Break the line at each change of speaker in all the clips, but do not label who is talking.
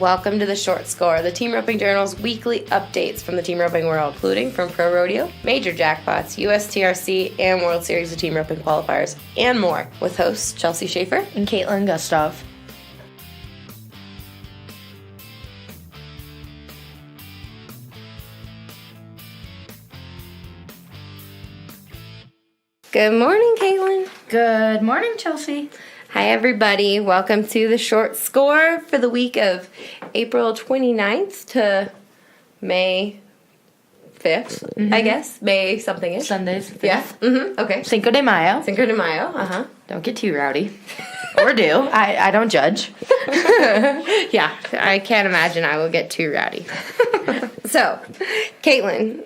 Welcome to the Short Score, the Team Roping Journal's weekly updates from the team roping world, including from ProRodeo, major jackpots, USTRC, and World Series of Team Roping qualifiers, and more, with hosts Chelsea Shaffer
and Kaitlin Gustave.
Good morning, Kaitlin.
Good morning, Chelsea.
Hi, everybody. Welcome to the Short Score for the week of April 29th to May 5th, I guess. May something-ish.
Sunday's 5th.
Yeah. Mm-hmm. Okay.
Cinco de Mayo.
Cinco de Mayo. Uh-huh.
Don't get too rowdy. Or do. I don't judge.
Yeah. I can't imagine I will get too rowdy. So, Kaitlin,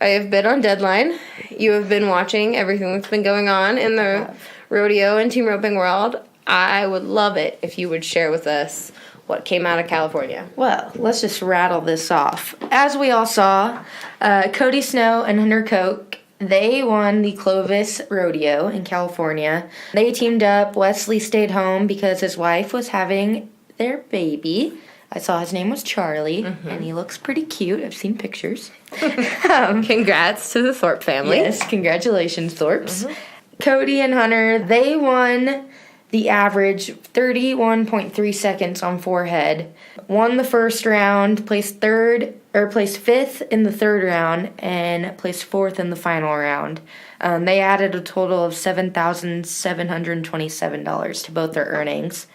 I have been on deadline. You have been watching everything that's been going on in the rodeo and team roping world. I would love it if you would share with us what came out of California.
Well, let's just rattle this off. As we all saw, Cody Snow and Hunter Koch, they won the Clovis Rodeo in California. They teamed up. Wesley stayed home because his wife was having their baby. I saw his name was Charlie, and he looks pretty cute. I've seen pictures.
Congrats to the Thorpe family.
Yes, congratulations, Thorpes. Cody and Hunter, they won the average 31.3 seconds on forehead. Won the first round, placed fifth in the third round, and placed fourth in the final round. They added a total of $7,727 to both their earnings.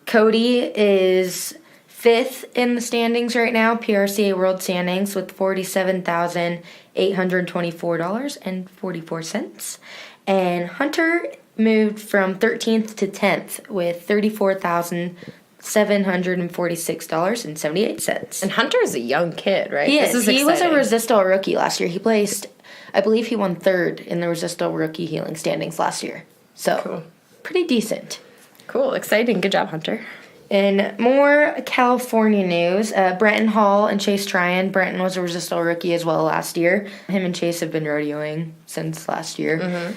Cody is fifth in the standings right now, PRCA World Standings, with $47,824.44. And Hunter moved from 13th to 10th with $34,746.78.
And Hunter is a young kid, right?
He is.
This is
He was a
exciting.
Resistal rookie last year. He placed, I believe he won third in the Resistal rookie healing standings last year. So,
Cool.
Pretty decent.
Cool, exciting. Good job, Hunter.
In more California news, Brenton Hall and Chase Tryon. Brenton was a Resistal rookie as well last year. Him and Chase have been rodeoing since last year.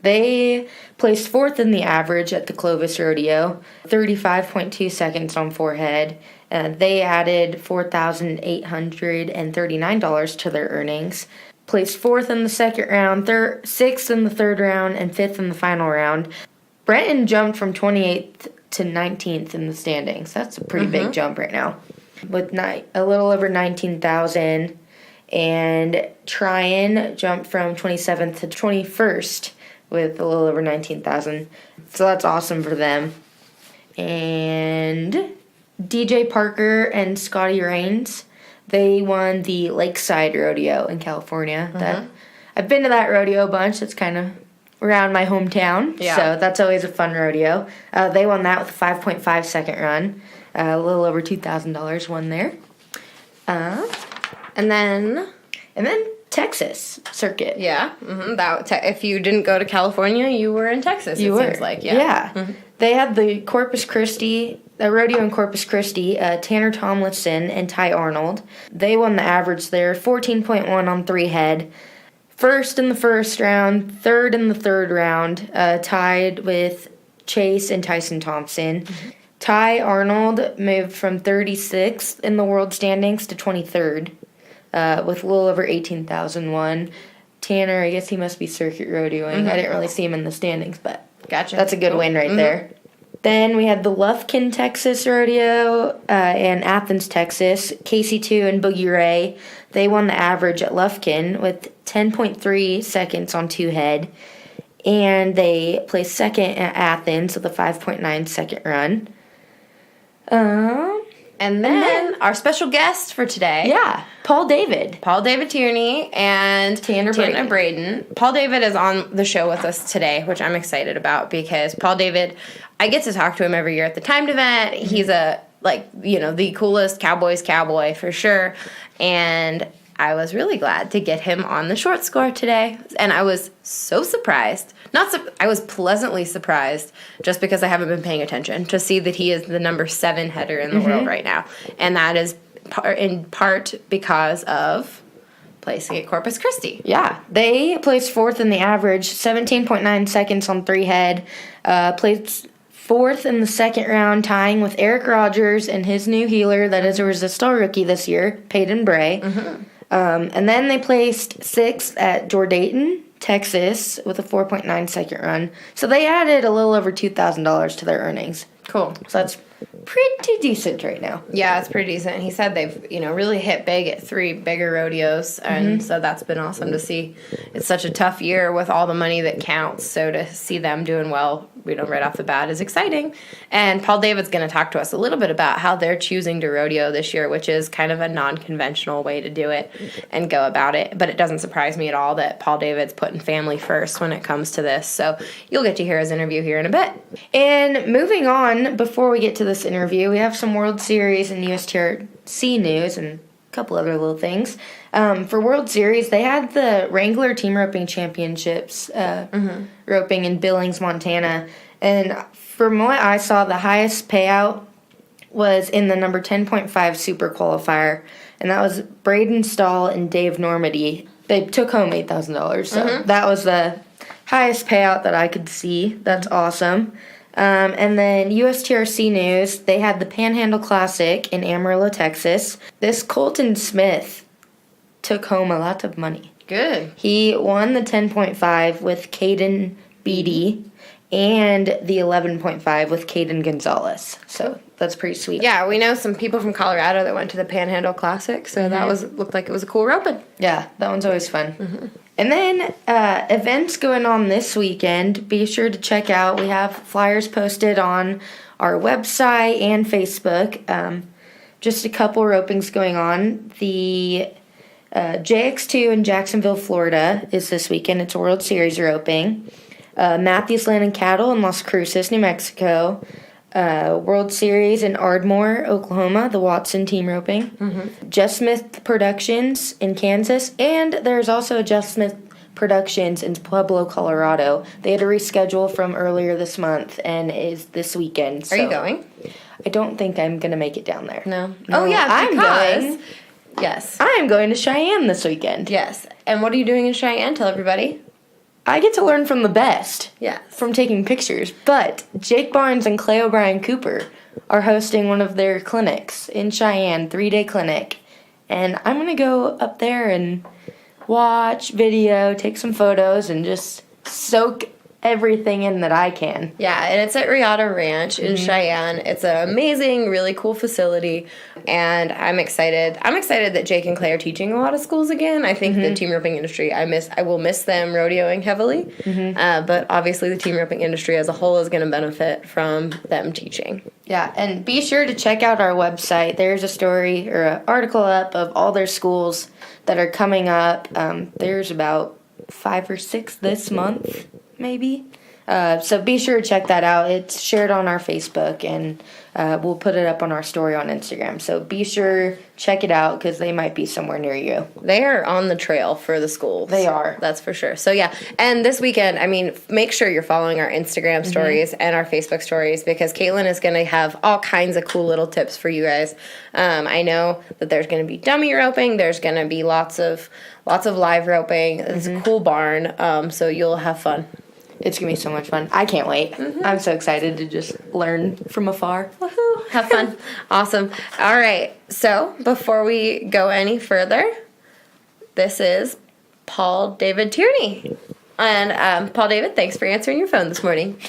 They placed fourth in the average at the Clovis Rodeo, 35.2 seconds on forehead. They added $4,839 to their earnings. Placed fourth in the second round, sixth in the third round, and fifth in the final round. Brenton jumped from 28th to 19th in the standings. That's a pretty big jump right now, with a little over 19,000. And Tryon jumped from 27th to 21st with a little over 19,000. So that's awesome for them. And DJ Parker and Scotty Rains, they won the Lakeside Rodeo in California. I've been to that rodeo a bunch. It's kind of around my hometown, so that's always a fun rodeo. They won that with a 5.5 second run. A little over $2,000 won there.
And then
Texas circuit.
Yeah. If you didn't go to California, you were in Texas, seems like. Yeah.
They had the rodeo in Corpus Christi, Tanner Tomlinson and Ty Arnold. They won the average there, 14.1 on three head. First in the first round, third in the third round, tied with Chase and Tyson Thompson. Ty Arnold moved from 36th in the world standings to 23rd. With a little over 18,000 won. Tanner, I guess he must be circuit rodeoing. I didn't really see him in the standings, but
Gotcha.
That's a good win right there. Then we had the Lufkin, Texas Rodeo and Athens, Texas. KC2 and Boogie Ray, they won the average at Lufkin with 10.3 seconds on two head. And they placed second at Athens with a 5.9 second run.
And then our special guest for today.
Yeah, Paul David
Tierney and
Tanner
Braden. Paul David is on the show with us today, which I'm excited about because Paul David, I get to talk to him every year at the timed event. He's the coolest Cowboys cowboy for sure. And I was really glad to get him on the Short Score today. And I was so surprised. I was pleasantly surprised just because I haven't been paying attention to see that he is the number 7 header in the world right now. And that is in part because of placing at Corpus Christi.
Yeah, they placed fourth in the average, 17.9 seconds on three head. Placed fourth in the second round, tying with Eric Rogers and his new healer that is a Resistol rookie this year, Peyton Bray. And then they placed sixth at Jordan, Texas, with a 4.9 second run. So they added a little over $2,000 to their earnings.
Cool.
So that's pretty decent right now.
Yeah, it's pretty decent. He said they've, really hit big at 3 bigger rodeos, and so that's been awesome to see. It's such a tough year with all the money that counts, so to see them doing well, right off the bat is exciting. And Paul David's going to talk to us a little bit about how they're choosing to rodeo this year, which is kind of a non-conventional way to do it and go about it. But it doesn't surprise me at all that Paul David's putting family first when it comes to this. So you'll get to hear his interview here in a bit.
And moving on, before we get to this interview, we have some World Series and USTRC news and a couple other little things. For World Series, they had the Wrangler Team Roping Championships roping in Billings, Montana. And from what I saw, the highest payout was in the number 10.5 Super Qualifier. And that was Braden Stahl and Dave Normandy. They took home $8,000. So that was the highest payout that I could see. That's awesome. And then USTRC news, they had the Panhandle Classic in Amarillo, Texas. This Colton Smith took home a lot of money.
Good.
He won the 10.5 with Caden Beatty and the 11.5 with Caden Gonzalez. So that's pretty sweet.
Yeah, we know some people from Colorado that went to the Panhandle Classic, so that looked like it was a cool roping.
Yeah, that one's always fun. And then events going on this weekend, be sure to check out. We have flyers posted on our website and Facebook. Just a couple ropings going on. The JX2 in Jacksonville, Florida is this weekend. It's a World Series roping. Matthews Land and Cattle in Las Cruces, New Mexico. World Series in Ardmore, Oklahoma, the Watson team roping. Just Smith Productions in Kansas, and there's also a Just Smith Productions in Pueblo, Colorado. They had to reschedule from earlier this month and is this weekend.
Are you going?
I don't think I'm going to make it down there.
No. Oh, yeah,
I'm going.
Yes.
I am going to Cheyenne this weekend.
Yes. And what are you doing in Cheyenne? Tell everybody.
I get to learn from the best.
Yes.
From taking pictures. But Jake Barnes and Clay O'Brien Cooper are hosting one of their clinics in Cheyenne, 3-day clinic. And I'm going to go up there and watch video, take some photos, and just soak everything in that I can.
Yeah, and it's at Riata Ranch in Cheyenne. It's an amazing, really cool facility, and I'm excited. I'm excited that Jake and Clay are teaching a lot of schools again. I think the team roping industry, I will miss them rodeoing heavily, but obviously the team roping industry as a whole is going to benefit from them teaching.
Yeah, and be sure to check out our website. There's a story or an article up of all their schools that are coming up. There's about 5 or 6 this month, maybe. So be sure to check that out. It's shared on our Facebook, and we'll put it up on our story on Instagram. So be sure, check it out, because they might be somewhere near you.
They are on the trail for the schools.
They are.
That's for sure. So yeah, and this weekend, make sure you're following our Instagram stories and our Facebook stories, because Kaitlin is going to have all kinds of cool little tips for you guys. I know that there's going to be dummy roping. There's going to be lots of live roping. It's a cool barn, so you'll have fun.
It's going to be so much fun. I can't wait. I'm so excited to just learn from afar.
Woohoo! Have fun. Awesome. All right. So before we go any further, this is Paul David Tierney. And Paul David, thanks for answering your phone this morning.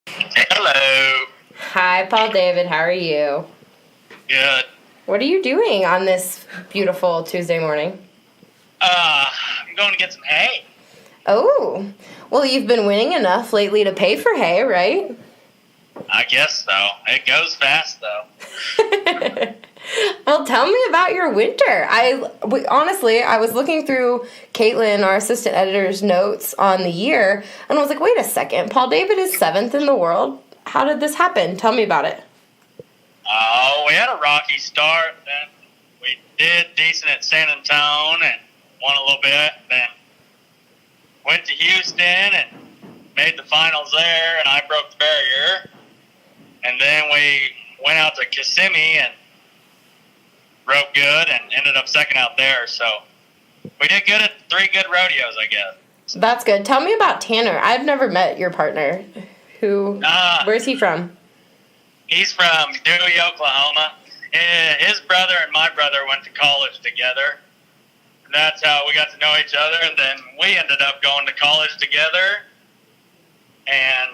Hello.
Hi, Paul David. How are you?
Good.
What are you doing on this beautiful Tuesday morning?
I'm going to get some hay.
Oh, well, you've been winning enough lately to pay for hay, right?
I guess so. It goes fast, though.
Well, tell me about your winter. Honestly, I was looking through Kaitlin, our assistant editor's notes on the year, and I was like, wait a second, Paul David is 7th in the world. How did this happen? Tell me about it.
We had a rocky start. Then we did decent at San Antonio and won a little bit. Then went to Houston and made the finals there, and I broke the barrier. And then we went out to Kissimmee and broke good and ended up second out there. So we did good at 3 good rodeos, I guess.
That's good. Tell me about Tanner. I've never met your partner. Where's he from?
He's from Dewey, Oklahoma. His brother and my brother went to college together. That's how we got to know each other, and then we ended up going to college together. And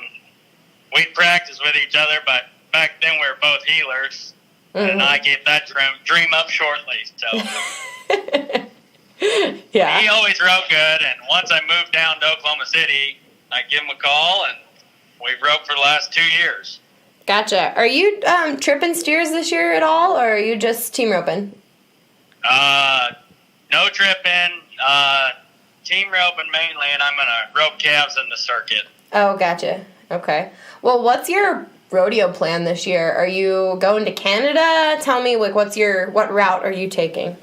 we'd practice with each other, but back then we were both healers. Mm-hmm. And I gave that dream up shortly. So
yeah.
He always rode good, and once I moved down to Oklahoma City, I give him a call, and we've roped for the last 2 years.
Gotcha. Are you tripping steers this year at all, or are you just team roping?
No tripping. Team roping mainly, and I'm gonna rope calves in the circuit.
Oh, gotcha. Okay. Well, what's your rodeo plan this year? Are you going to Canada? Tell me, like, what route are you taking?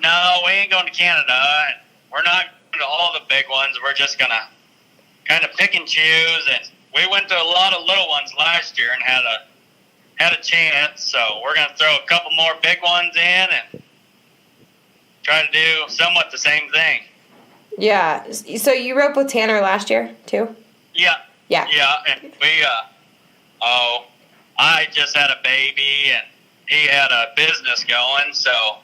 No, we ain't going to Canada. We're not going to all the big ones. We're just gonna kind of pick and choose. And we went to a lot of little ones last year and had a chance. So we're gonna throw a couple more big ones in and try to do somewhat the same thing.
Yeah. So you roped with Tanner last year too?
Yeah.
Yeah.
Yeah, and we, I just had a baby, and he had a business going, so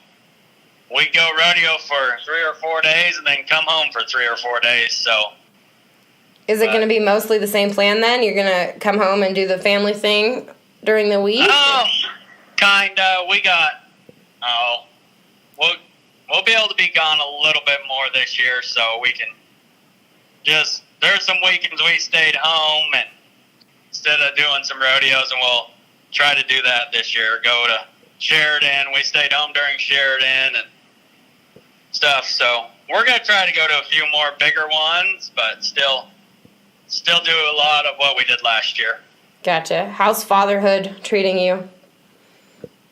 we go rodeo for 3 or 4 days and then come home for 3 or 4 days, so.
Is it going to be mostly the same plan then? You're going to come home and do the family thing during the week?
Kinda. We got, we'll be able to be gone a little bit more this year, so we can just, there's some weekends we stayed home and instead of doing some rodeos, and we'll try to do that this year. Go to Sheridan. We stayed home during Sheridan and stuff. So we're going to try to go to a few more bigger ones, but still do a lot of what we did last year.
Gotcha. How's fatherhood treating you?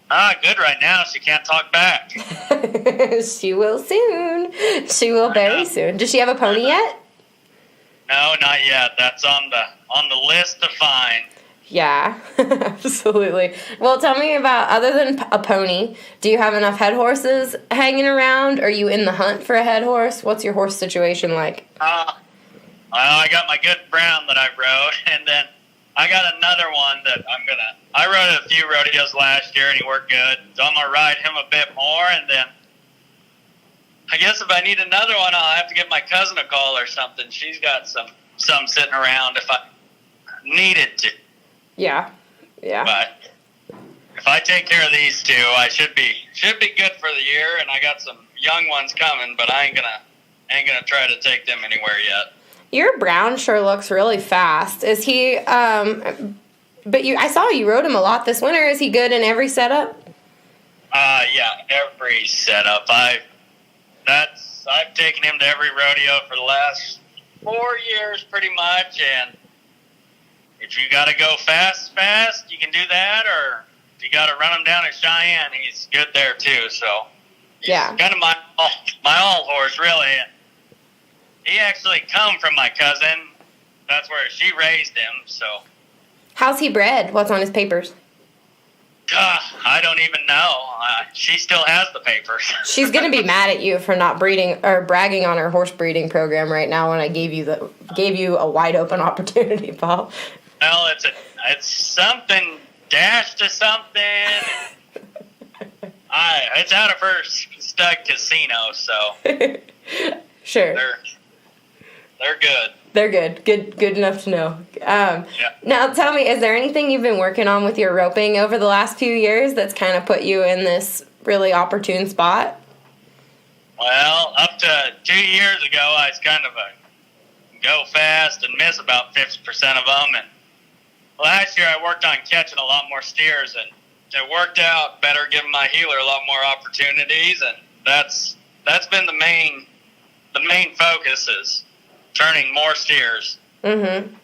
Good right now. She can't talk back.
She will soon. She will very soon. Does she have a pony yet?
No, not yet. That's on the list to find.
Yeah, absolutely. Well, tell me about, other than a pony, do you have enough head horses hanging around? Are you in the hunt for a head horse? What's your horse situation like?
I got my good brown that I rode, and then I got another one that I rode a few rodeos last year, and he worked good, so I'm going to ride him a bit more, and then I guess if I need another one, I'll have to give my cousin a call or something. She's got some sitting around if I needed to.
Yeah.
But if I take care of these two, I should be good for the year. And I got some young ones coming, but I ain't gonna try to take them anywhere yet.
Your brown sure looks really fast. Is he? I saw you rode him a lot this winter. Is he good in every setup?
Yeah, every setup. I've taken him to every rodeo for the last 4 years, pretty much. And if you got to go fast, you can do that. Or if you got to run him down at Cheyenne, he's good there too. So
yeah,
kind of my all horse, really. He actually come from my cousin. That's where she raised him. So
how's he bred? What's on his papers?
I don't even know. She still has the papers.
She's gonna be mad at you for not breeding or bragging on her horse breeding program right now when I gave you a wide open opportunity, Paul.
Well, it's something dash to something. It's out of her stud casino, so
sure.
They're good.
They're good. Good enough to know.
Yeah.
Now, tell me, is there anything you've been working on with your roping over the last few years that's kind of put you in this really opportune spot?
Well, up to 2 years ago, I was kind of a go fast and miss about 50% of them. And last year, I worked on catching a lot more steers, and it worked out better, giving my healer a lot more opportunities. And that's been the main focus is turning more steers.
Mm-hmm.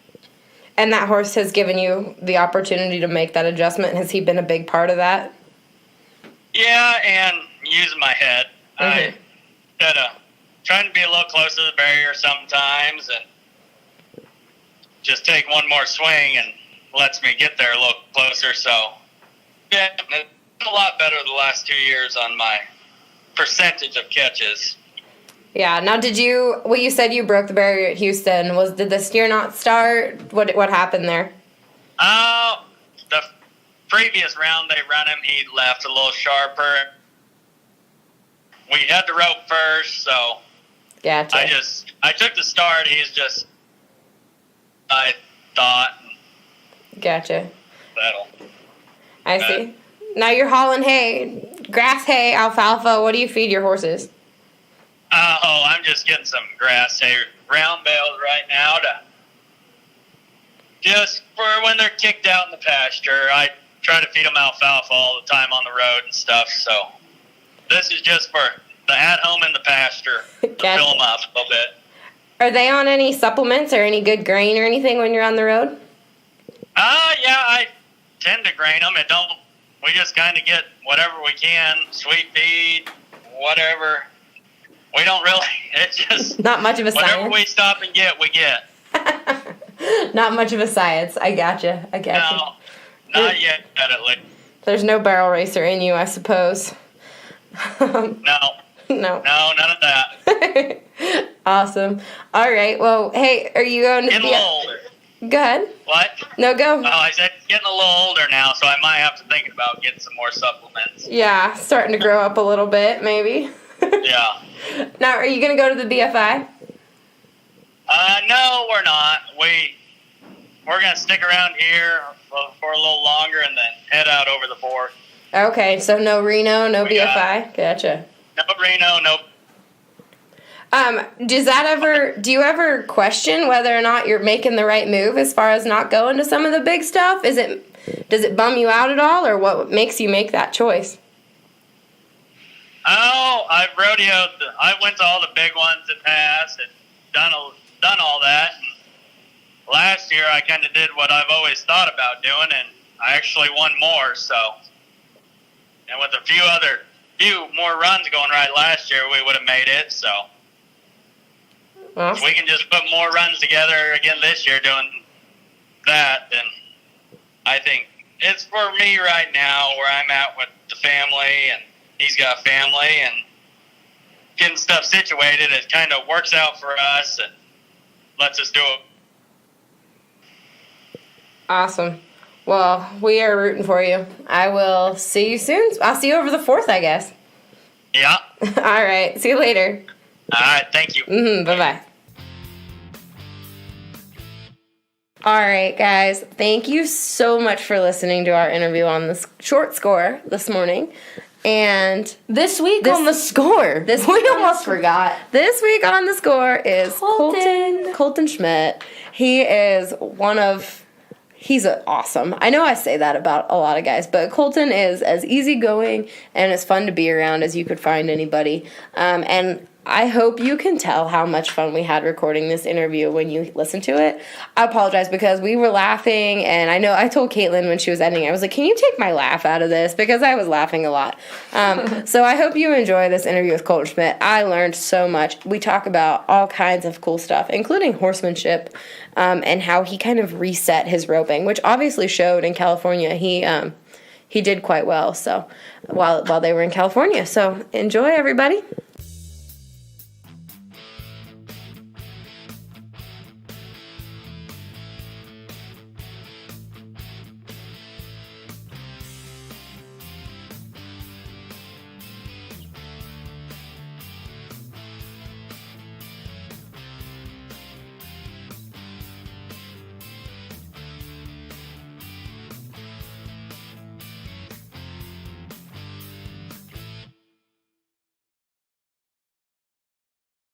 And that horse has given you the opportunity to make that adjustment. Has he been a big part of that?
Yeah, and using my head.
Mm-hmm.
Instead of trying to be a little closer to the barrier sometimes and just take one more swing and lets me get there a little closer. So, yeah, it's been a lot better the last 2 years on my percentage of catches.
Yeah. Now, you said you broke the barrier at Houston. Did the steer not start? What happened there?
The previous round they run him, he left a little sharper. We had the rope first, so
Gotcha.
I took the start. I thought.
Gotcha.
That'll.
I see. Now you're hauling hay, grass hay, alfalfa. What do you feed your horses?
I'm just getting some grass hay, round bales right now just for when they're kicked out in the pasture. I try to feed them alfalfa all the time on the road and stuff. So this is just for the at-home in the pasture to
Gotcha.
fill them up a little bit.
Are they on any supplements or any good grain or anything when you're on the road?
Yeah, I tend to grain them. We just kind of get whatever we can, sweet feed, whatever. We don't really, it's just
Not much of a
whatever
science.
we stop and get, we get.
Not much of a science. I gotcha.
No, not yet, at least.
There's no barrel racer in you, I suppose.
No,
No.
none of that.
Awesome. All right. Well, hey, are you going to
Getting a little older.
Go ahead.
What?
No, go.
Oh, I said getting a little older now, so I might have to think about getting some more supplements.
Yeah, starting to grow up a little bit, maybe.
Yeah.
Now, are you going to go to the BFI?
No, we're not. We're gonna stick around here for a little longer and then head out over the board.
Okay, so no Reno, no
We got
BFI. Gotcha.
No Reno, no.
Do you ever question whether or not you're making the right move as far as not going to some of the big stuff? Does it bum you out at all, or what makes you make that choice?
Oh, I've rodeoed. I went to all the big ones in past and done all that. And last year, I kind of did what I've always thought about doing, and I actually won more. So, and with a few more runs going right last year, we would have made it. So,
Well,
if we can just put more runs together again this year doing that, then I think it's for me right now where I'm at with the family, and he's got family, and getting stuff situated. It kind of works out for us and lets us do it.
awesome. Well, we are rooting for you. I will see you soon. I'll see you over the 4th, I guess.
Yeah.
All right. See you later.
All right. Thank you.
Bye-bye. All right, guys. Thank you so much for listening to our interview on the short score this morning. And
This week on the score. We almost forgot.
this week on the score is
Colton.
Colton Schmidt. He's awesome. I know I say that about a lot of guys, but Colton is as easygoing and as fun to be around as you could find anybody. And I hope you can tell how much fun we had recording this interview when you listen to it. I apologize because we were laughing, and I know I told Kaitlin when she was ending, I was like, can you take my laugh out of this? Because I was laughing a lot. So I hope you enjoy this interview with Colton Schmidt. I learned so much. We talk about all kinds of cool stuff, including horsemanship, and how he kind of reset his roping, which obviously showed in California. He did quite well. So while they were in California. So enjoy, everybody.